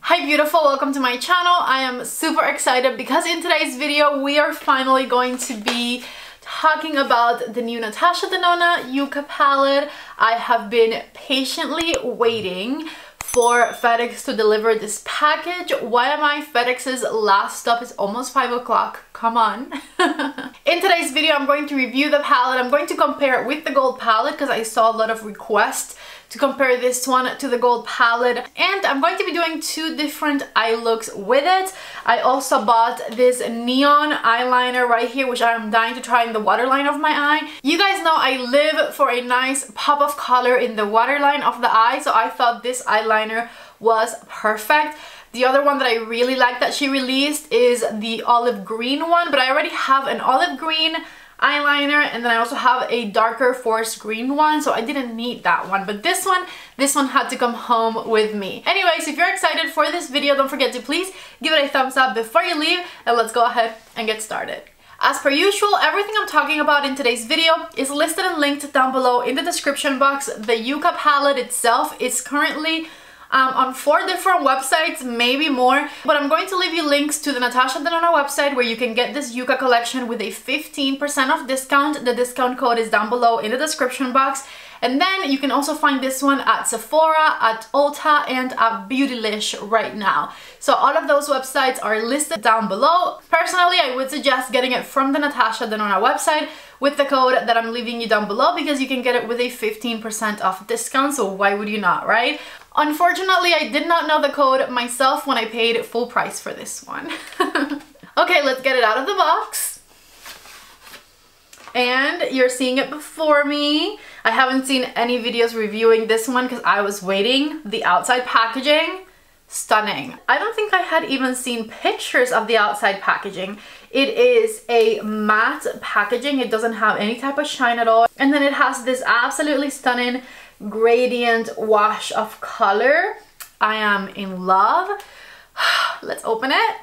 Hi beautiful, welcome to my channel. I am super excited because in today's video we are finally going to be talking about the new Natasha Denona Yucca palette. I have been patiently waiting for FedEx to deliver this package. Why am I? FedEx's last stop is almost 5 o'clock. Come on. In today's video, I'm going to review the palette. I'm going to compare it with the gold palette because I saw a lot of requests to compare this one to the gold palette, and I'm going to be doing two different eye looks with it. I also bought this neon eyeliner right here, which I'm dying to try in the waterline of my eye. You guys know I live for a nice pop of color in the waterline of the eye, so I thought this eyeliner was perfect. The other one that I really like that she released is the olive green one, but I already have an olive green eyeliner, and then I also have a darker forest green one, so I didn't need that one, but this one had to come home with me. Anyways, if you're excited for this video, don't forget to please give it a thumbs up before you leave, and let's go ahead and get started. As per usual, everything I'm talking about in today's video is listed and linked down below in the description box. The Yucca palette itself is currently on 4 different websites, maybe more, but I'm going to leave you links to the Natasha Denona website where you can get this Yucca collection with a 15% off discount. The discount code is down below in the description box. And then you can also find this one at Sephora, at Ulta, and at Beautylish right now. So all of those websites are listed down below. Personally, I would suggest getting it from the Natasha Denona website with the code that I'm leaving you down below because you can get it with a 15% off discount, so why would you not, right? Unfortunately, I did not know the code myself when I paid full price for this one. Okay, let's get it out of the box. And you're seeing it before me. I haven't seen any videos reviewing this one because I was waiting. The outside packaging, stunning. I don't think I had even seen pictures of the outside packaging. It is a matte packaging. It doesn't have any type of shine at all. And then it has this absolutely stunning gradient wash of color. I am in love. Let's open it.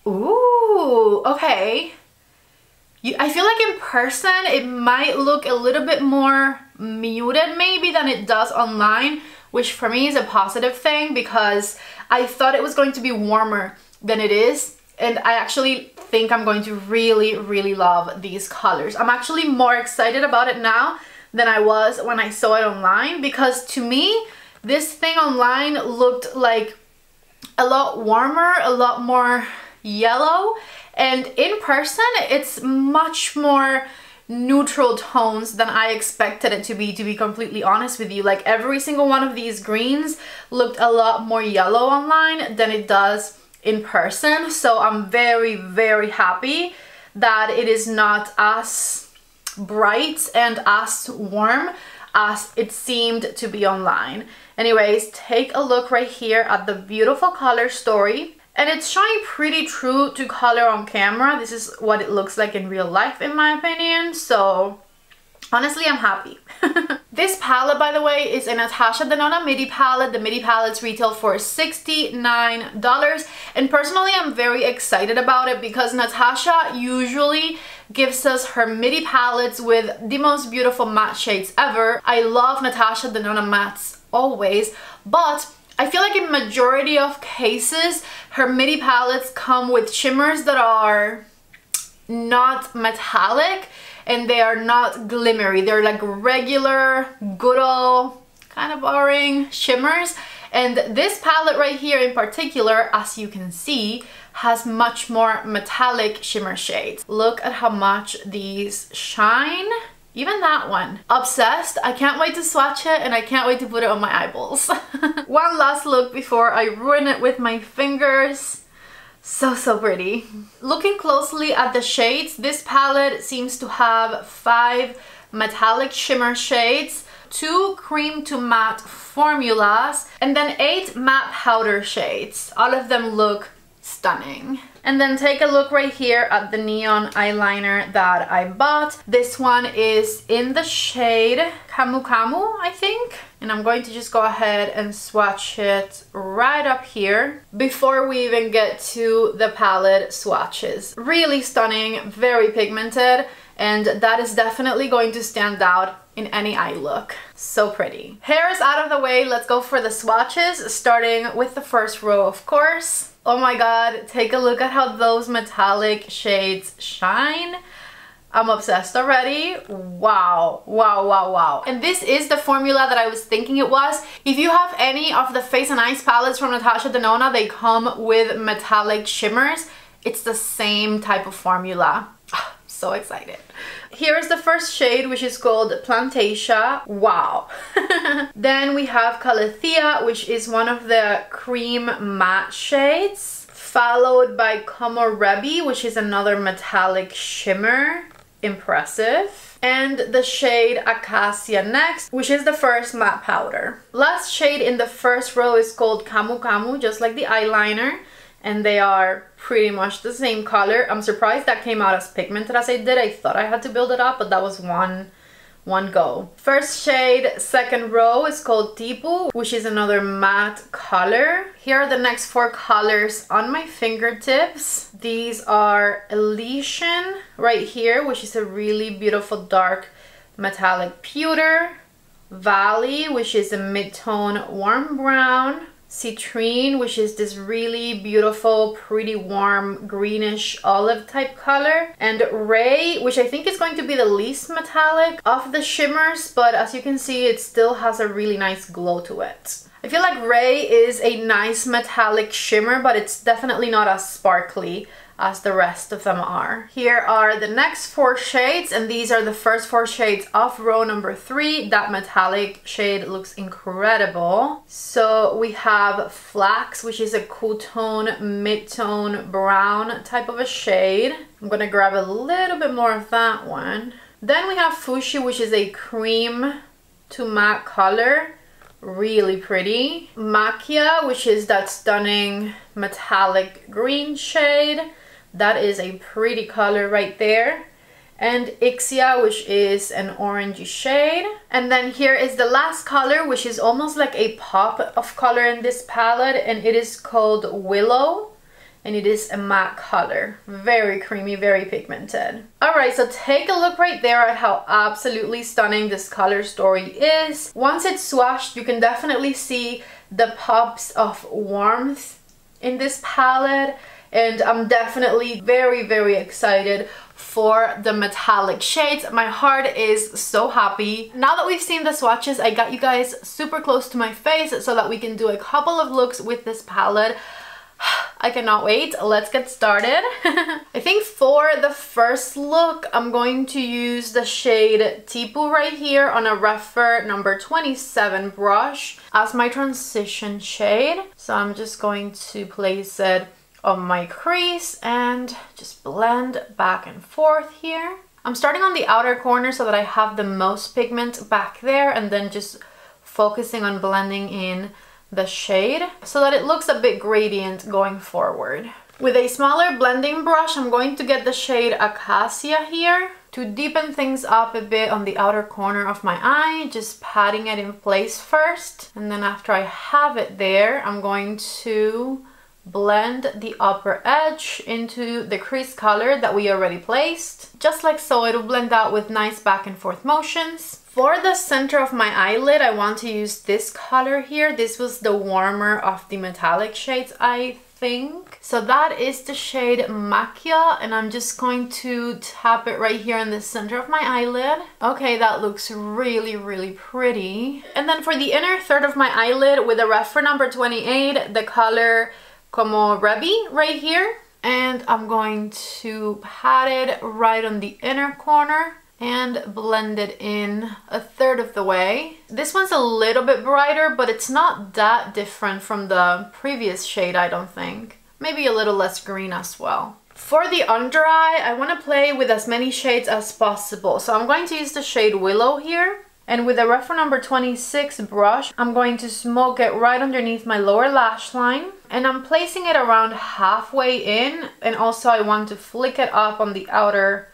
Ooh, okay. I feel like in person it might look a little bit more muted maybe than it does online, which for me is a positive thing because I thought it was going to be warmer than it is, and I actually think I'm going to really love these colors. I'm actually more excited about it now than I was when I saw it online, because to me this thing online looked like a lot warmer, a lot more yellow, and in person it's much more neutral tones than I expected it to be completely honest with you. Like every single one of these greens looked a lot more yellow online than it does in person, so I'm very happy that it is not as bright and as warm as it seemed to be online. Anyways, take a look right here at the beautiful color story. And it's showing pretty true to color on camera. This is what it looks like in real life in my opinion. So honestly, I'm happy. This palette, by the way, is a Natasha Denona midi palette. The midi palettes retail for $69. And personally, I'm very excited about it because Natasha usually gives us her midi palettes with the most beautiful matte shades ever. I love Natasha Denona mattes always, but I feel like in majority of cases, her midi palettes come with shimmers that are not metallic and they are not glimmery. They're like regular, good old, kind of boring shimmers. And this palette right here in particular, as you can see, has much more metallic shimmer shades. Look at how much these shine. Even that one. Obsessed. I can't wait to swatch it and I can't wait to put it on my eyeballs. One last look before I ruin it with my fingers. So pretty. Looking closely at the shades, this palette seems to have 5 metallic shimmer shades, 2 cream to matte formulas, and then 8 matte powder shades. All of them look stunning. And then take a look right here at the neon eyeliner that I bought. This one is in the shade Camu Camu, I think. And I'm going to just go ahead and swatch it right up here before we even get to the palette swatches. Really stunning, very pigmented, and that is definitely going to stand out in any eye look. So pretty. Hair is out of the way, let's go for the swatches, starting with the first row, of course. Oh my god, take a look at how those metallic shades shine. I'm obsessed already. Wow, wow, wow, wow. And this is the formula that I was thinking it was. If you have any of the Face and Eyes palettes from Natasha Denona, they come with metallic shimmers. It's the same type of formula. So excited. Here's the first shade, which is called Plantasia. Wow. Then we have Calathea, which is one of the cream matte shades, followed by Komorebi, which is another metallic shimmer. Impressive. And the shade Acacia next, which is the first matte powder. Last shade in the first row is called Camu Camu, just like the eyeliner. And they are pretty much the same color. I'm surprised that came out as pigmented as I did. I thought I had to build it up, but that was one go. First shade, second row, is called Tipu, which is another matte color. Here are the next 4 colors on my fingertips. These are Elysian right here, which is a really beautiful dark metallic pewter. Valley, which is a mid-tone warm brown. Citrine, which is this really beautiful, pretty warm greenish olive type color, and Ray, which I think is going to be the least metallic of the shimmers, but as you can see, it still has a really nice glow to it. I feel like Ray is a nice metallic shimmer, but it's definitely not as sparkly as the rest of them are. Here are the next 4 shades, and these are the first 4 shades of row number 3. That metallic shade looks incredible. So we have Flax, which is a cool tone, mid-tone brown type of a shade. I'm gonna grab a little bit more of that one. Then we have Fuchsia, which is a cream to matte color. Really pretty. Macchia, which is that stunning metallic green shade. That is a pretty color right there. And Ixia, which is an orangey shade. And then here is the last color, which is almost like a pop of color in this palette, and it is called Willow. And it is a matte color. Very creamy, very pigmented. Alright, so take a look right there at how absolutely stunning this color story is. Once it's swatched, you can definitely see the pops of warmth in this palette. And I'm definitely very, very excited for the metallic shades. My heart is so happy. Now that we've seen the swatches, I got you guys super close to my face so that we can do a couple of looks with this palette. I cannot wait. Let's get started. I think for the first look, I'm going to use the shade Tipu right here on a REPHR number 27 brush as my transition shade. So I'm just going to place it on my crease and just blend back and forth here. I'm starting on the outer corner so that I have the most pigment back there, and then just focusing on blending in the shade so that it looks a bit gradient going forward. With a smaller blending brush, I'm going to get the shade Acacia here to deepen things up a bit on the outer corner of my eye, just patting it in place first. And then after I have it there, I'm going to blend the upper edge into the crease color that we already placed. Just like so, it'll blend out with nice back and forth motions. For the center of my eyelid, I want to use this color here. This was the warmer of the metallic shades, I think. So that is the shade Macchia, and I'm just going to tap it right here in the center of my eyelid. Okay, that looks really, really pretty. And then for the inner third of my eyelid, with a REPHR number 28, the color Komorebi right here. And I'm going to pat it right on the inner corner and blend it in a third of the way. This one's a little bit brighter, but it's not that different from the previous shade, I don't think. Maybe a little less green as well. For the under eye, I want to play with as many shades as possible. So I'm going to use the shade Willow here. And with the REPHR number 26 brush, I'm going to smoke it right underneath my lower lash line. And I'm placing it around halfway in. And also I want to flick it up on the outer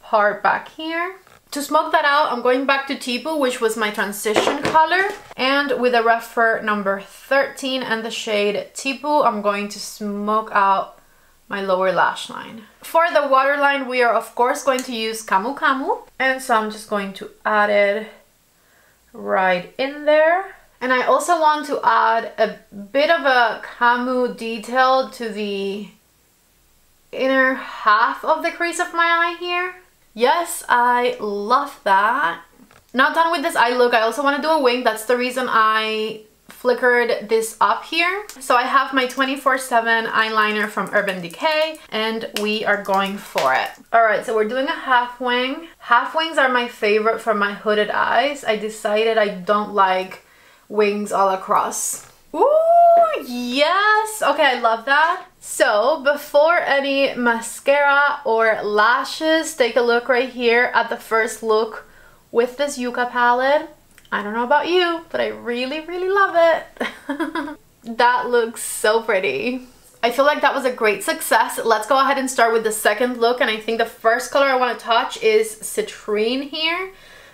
part back here. To smoke that out, I'm going back to Tipu, which was my transition color. And with a REPHR number 13 and the shade Tipu, I'm going to smoke out my lower lash line. For the waterline, we are of course going to use Camu Camu. And so I'm just going to add it right in there. And I also want to add a bit of a Camu detail to the inner half of the crease of my eye here. Yes, I love that. Not done with this eye look, I also want to do a wing. That's the reason I flickered this up here. So I have my 24/7 eyeliner from Urban Decay and we are going for it. Alright, so we're doing a half wing. Half wings are my favorite for my hooded eyes. I decided I don't like wings all across. Ooh, yes! Okay, I love that. So before any mascara or lashes, take a look right here at the first look with this Yucca palette. I don't know about you, but I really, really love it. That looks so pretty. I feel like that was a great success. Let's go ahead and start with the second look, and I think the first color I want to touch is Citrine here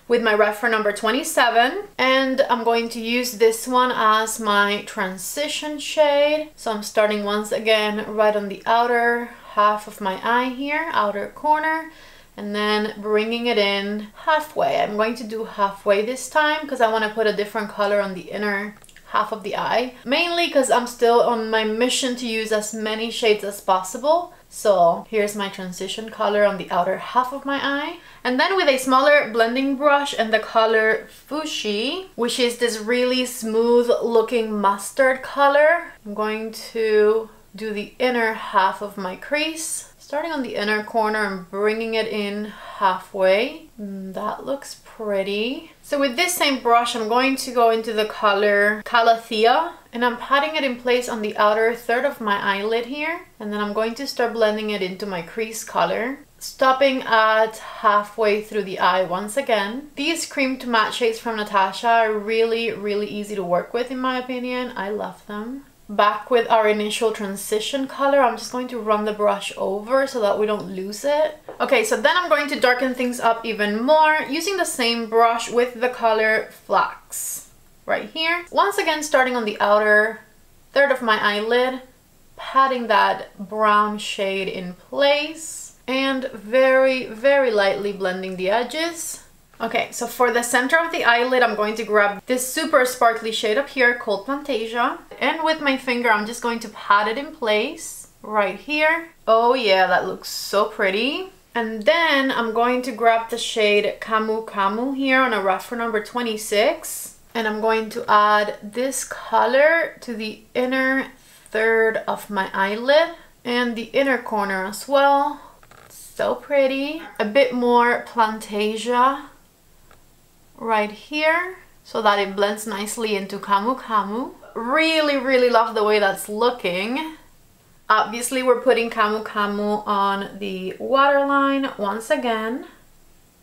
with my REPHR number 27, and I'm going to use this one as my transition shade. So I'm starting once again right on the outer half of my eye here, outer corner, and then bringing it in halfway. I'm going to do halfway this time because I want to put a different color on the inner half of the eye, mainly because I'm still on my mission to use as many shades as possible. So here's my transition color on the outer half of my eye. And then with a smaller blending brush and the color Fuchsia, which is this really smooth looking mustard color, I'm going to do the inner half of my crease, starting on the inner corner and bringing it in halfway. That looks pretty. So with this same brush, I'm going to go into the color Calathea, and I'm patting it in place on the outer third of my eyelid here. And then I'm going to start blending it into my crease color, stopping at halfway through the eye once again. These cream to matte shades from Natasha are really, really easy to work with in my opinion. I love them. Back with our initial transition color, I'm just going to run the brush over so that we don't lose it. Okay, so then I'm going to darken things up even more using the same brush with the color Flax right here. Once again, starting on the outer third of my eyelid, patting that brown shade in place and very, very lightly blending the edges. Okay, so for the center of the eyelid, I'm going to grab this super sparkly shade up here called Plantasia. And with my finger, I'm just going to pat it in place right here. Oh yeah, that looks so pretty. And then I'm going to grab the shade Camu Camu here on a REPHR number 26. And I'm going to add this color to the inner third of my eyelid and the inner corner as well. So pretty. A bit more Plantasia right here so that it blends nicely into Camu Camu. Really, really love the way that's looking. Obviously, we're putting Camu Camu on the waterline once again.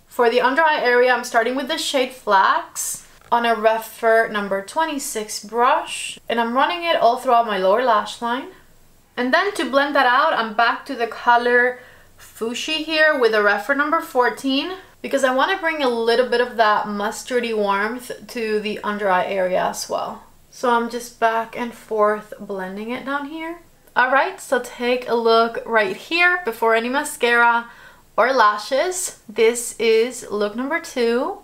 For the under eye area, I'm starting with the shade Flax on a REPHR number 26 brush, and I'm running it all throughout my lower lash line. And then to blend that out, I'm back to the color Fuchsia here with a REPHR number 14, because I want to bring a little bit of that mustardy warmth to the under eye area as well. So I'm just back and forth blending it down here. Alright, so take a look right here before any mascara or lashes. This is look number 2.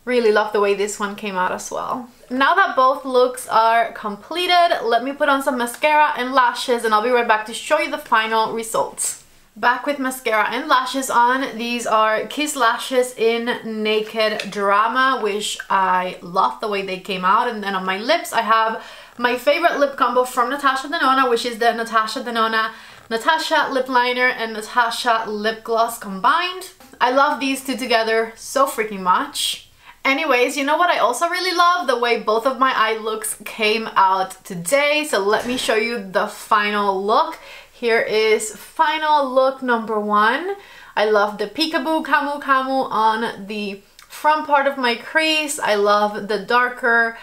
Really love the way this one came out as well. Now that both looks are completed, let me put on some mascara and lashes and I'll be right back to show you the final results. Back with mascara and lashes on. These are Kiss Lashes in Naked Drama, which I love the way they came out. And then on my lips, I have my favorite lip combo from Natasha Denona, which is the Natasha Denona Natasha lip liner and Natasha lip gloss combined. I love these two together so freaking much. Anyways, you know what I also really love? The way both of my eye looks came out today. So let me show you the final look. Here is final look number 1. I love the Peekaboo Camu Camu on the front part of my crease. I love the darker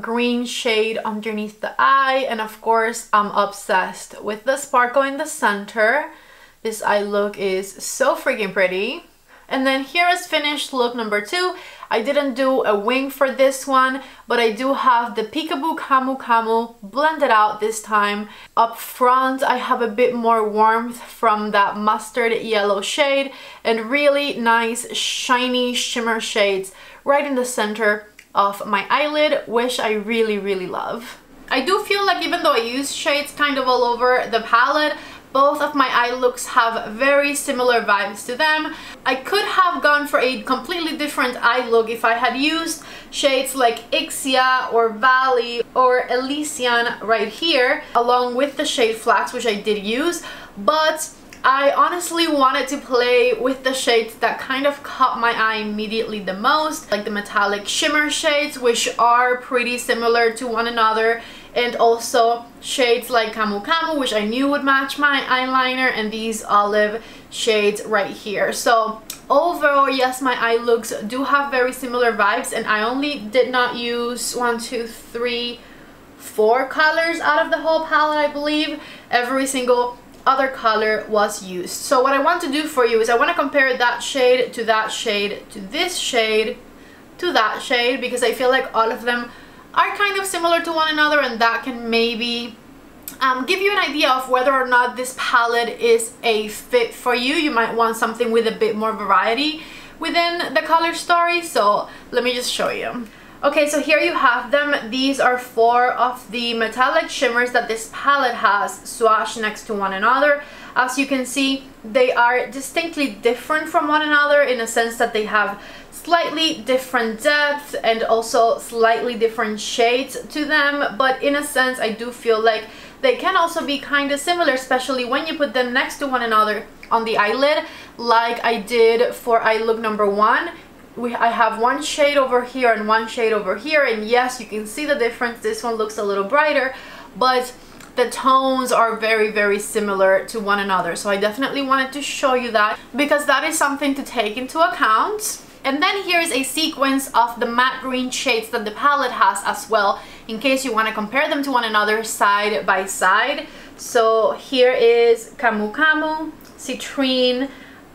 green shade underneath the eye. And of course, I'm obsessed with the sparkle in the center. This eye look is so freaking pretty. And then here is finished look number 2. I didn't do a wing for this one, but I do have the Peekaboo Camu Camu blended out this time. Up front, I have a bit more warmth from that mustard yellow shade and really nice shiny shimmer shades right in the center of my eyelid, which I really, really love. I do feel like even though I use shades kind of all over the palette, both of my eye looks have very similar vibes to them. I could have gone for a completely different eye look if I had used shades like Ixia or Valley or Elysian right here, along with the shade Flax, which I did use, but I honestly wanted to play with the shades that kind of caught my eye immediately the most, like the metallic shimmer shades, which are pretty similar to one another, and also shades like Camu Camu, which I knew would match my eyeliner, and these olive shades right here. So overall, yes, my eye looks do have very similar vibes, and I only did not use 1, 2, 3, 4 colors out of the whole palette, I believe. Every single other color was used. So what I want to do for you is I want to compare that shade to that shade to this shade to that shade, because I feel like all of them are kind of similar to one another, and that can maybe give you an idea of whether or not this palette is a fit for you. You might want something with a bit more variety within the color story, so let me just show you. Okay, so here you have them. These are 4 of the metallic shimmers that this palette has swatched next to one another. As you can see, they are distinctly different from one another in a sense that they have slightly different depth and also slightly different shades to them, but in a sense I do feel like they can also be kind of similar, especially when you put them next to one another on the eyelid, like I did for eye look number 1. I have one shade over here and one shade over here, and yes, you can see the difference. This one looks a little brighter, but the tones are very, very similar to one another. So I definitely wanted to show you that, because that is something to take into account. And then here is a sequence of the matte green shades that the palette has as well, in case you want to compare them to one another side by side. So here is Camu Camu, Citrine,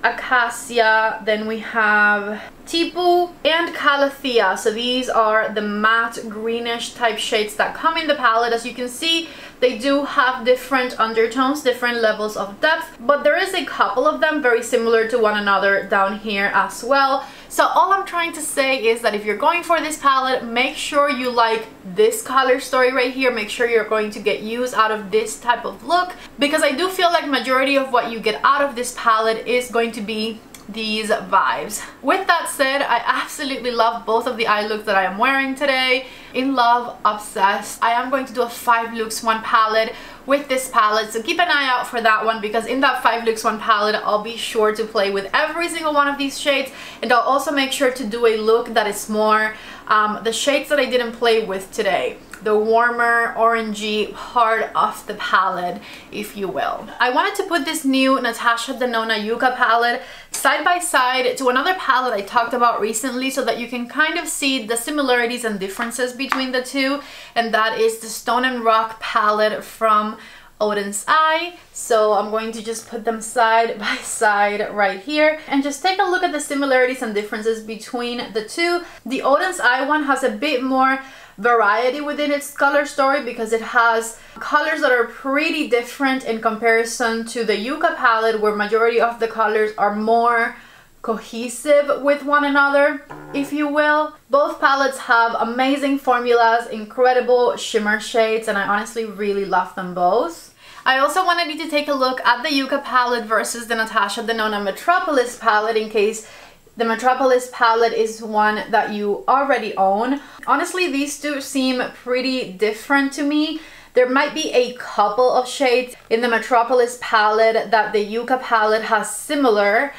Acacia, then we have Tipu and Calathea. So these are the matte greenish type shades that come in the palette. As you can see, they do have different undertones, different levels of depth, but there is a couple of them very similar to one another down here as well. So all I'm trying to say is that if you're going for this palette, make sure you like this color story right here. Make sure you're going to get use out of this type of look, because I do feel like majority of what you get out of this palette is going to be these vibes. With that said, I absolutely love both of the eye looks that I am wearing today. In love, obsessed. I am going to do a 5 looks 1 palette with this palette, so keep an eye out for that one, because in that 5 looks 1 palette I'll be sure to play with every single one of these shades, and I'll also make sure to do a look that is more the shades that I didn't play with today, the warmer orangey part of the palette, if you will. I wanted to put this new Natasha Denona Yucca palette side by side to another palette I talked about recently, so that you can kind of see the similarities and differences between the two, and that is the Stone and Rock palette from Odin's Eye. So I'm going to just put them side by side right here and just take a look at the similarities and differences between the two. The Odin's Eye one has a bit more variety within its color story, because it has colors that are pretty different in comparison to the Yucca palette, where majority of the colors are more cohesive with one another, if you will. Both palettes have amazing formulas, incredible shimmer shades, and I honestly really love them both. I also wanted you to take a look at the Yucca palette versus the Natasha Denona Metropolis palette, in case the Metropolis palette is one that you already own. Honestly, these two seem pretty different to me. There might be a couple of shades in the Metropolis palette that the Yucca palette has similar,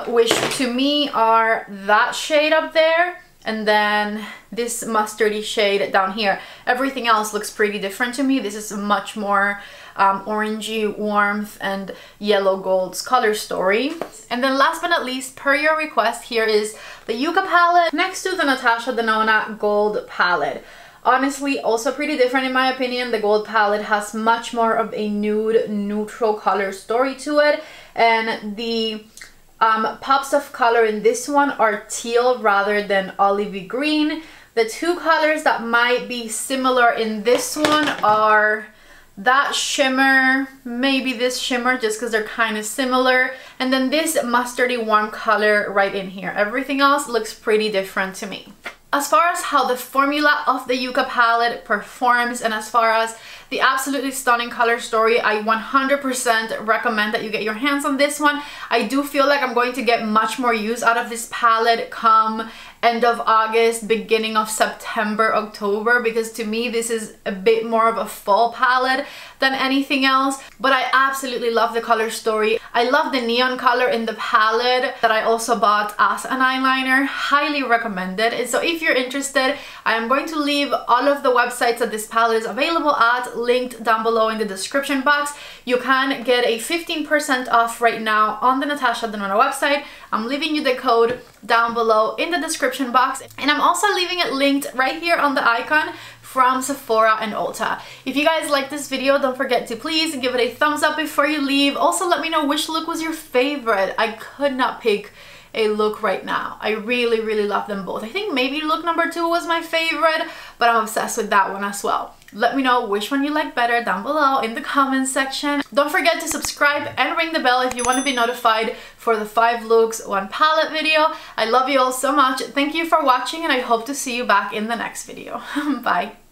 which to me are that shade up there, and then this mustardy shade down here. Everything else looks pretty different to me. This is much more orangey warmth and yellow gold's color story. And then last but not least, per your request, here is the Yucca palette next to the Natasha Denona gold palette. Honestly, also pretty different in my opinion. The gold palette has much more of a nude, neutral color story to it, and the Pops of color in this one are teal rather than olivey green. The two colors that might be similar in this one are that shimmer, maybe this shimmer, just because they're kind of similar, and then this mustardy warm color right in here. Everything else looks pretty different to me. As far as how the formula of the Yucca palette performs, and as far as the absolutely stunning color story, I 100% recommend that you get your hands on this one. I do feel like I'm going to get much more use out of this palette come end of August, beginning of September, October, because to me this is a bit more of a fall palette than anything else. But I absolutely love the color story. I love the neon color in the palette that I also bought as an eyeliner. Highly recommended. And so if you're interested, I am going to leave all of the websites that this palette is available at linked down below in the description box. You can get a 15% off right now on the Natasha Denona website. I'm leaving you the code down below in the description box, and I'm also leaving it linked right here on the icon from Sephora and Ulta. If you guys like this video, don't forget to please give it a thumbs up before you leave. Also, let me know which look was your favorite. I could not pick a look right now. I really love them both. I think maybe look number 2 was my favorite, but I'm obsessed with that one as well. Let me know which one you like better down below in the comments section. Don't forget to subscribe and ring the bell if you want to be notified for the 5 looks 1 palette video. I love you all so much. Thank you for watching, and I hope to see you back in the next video. Bye.